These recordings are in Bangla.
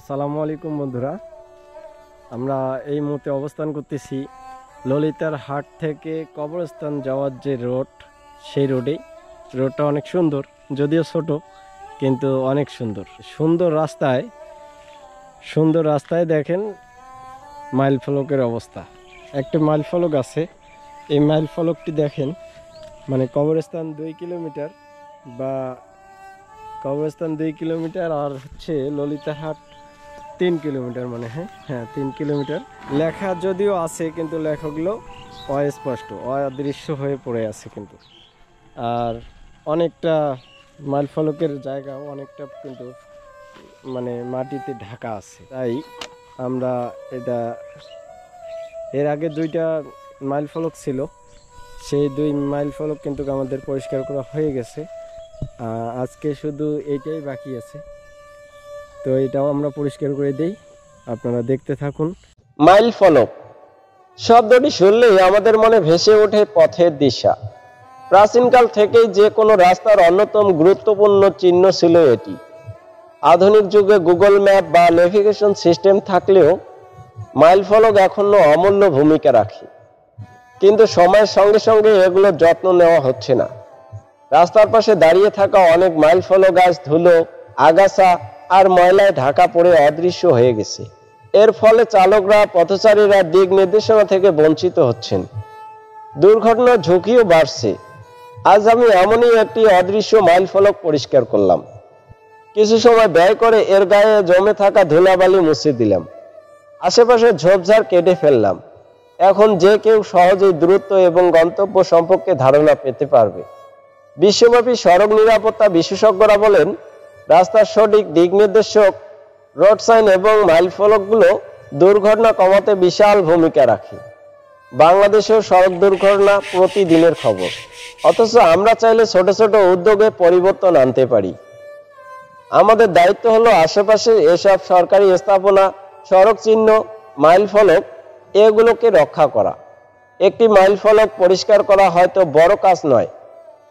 আসসালামু আলাইকুম বন্ধুরা, আমরা এই মুহূর্তে অবস্থান করতেছি ললিতার হাট থেকে কবরস্থান যাওয়ার যে রোড, সেই রোডটা অনেক সুন্দর, যদিও ছোট কিন্তু অনেক সুন্দর। সুন্দর রাস্তায় দেখেন মাইল ফলকের অবস্থা। একটা মাইল ফলক আছে, এই মাইল ফলকটি দেখেন, মানে কবরস্থান 2 কিলোমিটার বা কবরস্থান 2 কিলোমিটার আর হচ্ছে ললিতার হাট 3 কিলোমিটার, মানে হ্যাঁ 3 কিলোমিটার। লেখা যদিও আছে কিন্তু লেখাগুলো অস্পষ্ট, অদৃশ্য হয়ে পড়ে আছে কিন্তু। আর অনেকটা মাইল ফলকের জায়গাও অনেকটা কিন্তু মানে মাটিতে ঢাকা আছে। তাই আমরা এটা, এর আগে 2টা মাইল ফলক ছিল, সেই 2 মাইল ফলক কিন্তু আমাদের পরিষ্কার করা হয়ে গেছে। আজকে শুধু এইটাই বাকি আছে, তো এটাও আমরা পরিষ্কার করে দেই, আপনারা দেখতে থাকুন। মাইল ফলক শব্দটি শুনলেই আমাদের মনে ভেসে ওঠে পথের দিশা। প্রাচীনকাল থেকেই যে কোনো রাস্তার অন্যতম গুরুত্বপূর্ণ চিহ্ন ছিল এটি। আধুনিক যুগে গুগল ম্যাপ বা নেভিগেশন সিস্টেম থাকলেও মাইল ফলক এখনো অমূল্য ভূমিকা রাখে, কিন্তু সময়ের সঙ্গে সঙ্গে এগুলোর যত্ন নেওয়া হচ্ছে না। রাস্তার পাশে দাঁড়িয়ে থাকা অনেক মাইল ফলক আজ ধুলো, আগাছা আর ময়লায় ঢাকা পড়ে অদৃশ্য হয়ে গেছে। এর ফলে চালকরা, পথচারীরা দিক নির্দেশনা থেকে বঞ্চিত হচ্ছেন, দুর্ঘটনার ঝুঁকিও বাড়ছে। আজ আমি এমনই একটি অদৃশ্য মাইল ফলক পরিষ্কার করলাম। কিছু সময় ব্যয় করে এর গায়ে জমে থাকা ধুলাবালি মুছে দিলাম, আশেপাশে ঝোপঝাড় কেটে ফেললাম। এখন যে কেউ সহজেই দূরত্ব এবং গন্তব্য সম্পর্কে ধারণা পেতে পারবে। বিশ্বব্যাপী সড়ক নিরাপত্তা বিশেষজ্ঞরা বলেন, রাস্তার সঠিক দিক নির্দেশক, রোড সাইন এবং মাইল ফলকগুলো দুর্ঘটনা কমাতে বিশাল ভূমিকা রাখে। বাংলাদেশেও সড়ক দুর্ঘটনা প্রতিদিনের খবর, অথচ আমরা চাইলে ছোট ছোট উদ্যোগে পরিবর্তন আনতে পারি। আমাদের দায়িত্ব হলো আশেপাশে এসব সরকারি স্থাপনা, সড়ক চিহ্ন, মাইল ফলক এগুলোকে রক্ষা করা। একটি মাইল ফলক পরিষ্কার করা হয়তো বড় কাজ নয়,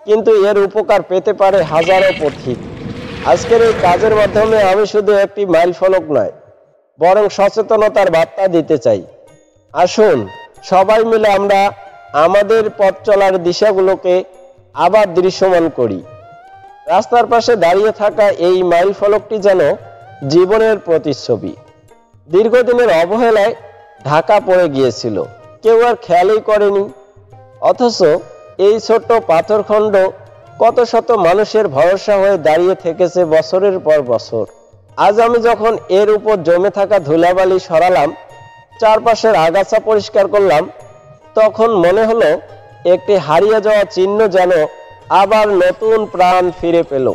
কিন্তু এর উপকার পেতে পারে হাজারো পথিক। আজকের এই কাজের মাধ্যমে আমি শুধু একটি মাইল ফলক নয়, বরং সচেতনতার বার্তা দিতে চাই। আসুন সবাই মিলে আমরা আমাদের পথ চলার দিশাগুলোকে আবার দৃশ্যমান করি। রাস্তার পাশে দাঁড়িয়ে থাকা এই মাইল ফলকটি যেন জীবনের প্রতিচ্ছবি। দীর্ঘদিনের অবহেলায় ঢাকা পড়ে গিয়েছিল, কেউ আর খেয়ালই করেনি, অথচ এই ছোট্ট পাথরখণ্ড কত শত মানুষের ভরসা হয়ে দাঁড়িয়ে থেকেছে বছরের পর বছর। আজ আমি যখন এর উপর জমে থাকা ধুলাবালি সরালাম, চারপাশের আগাছা পরিষ্কার করলাম, তখন মনে হলো একটি হারিয়ে যাওয়া চিহ্ন যেন আবার নতুন প্রাণ ফিরে পেল।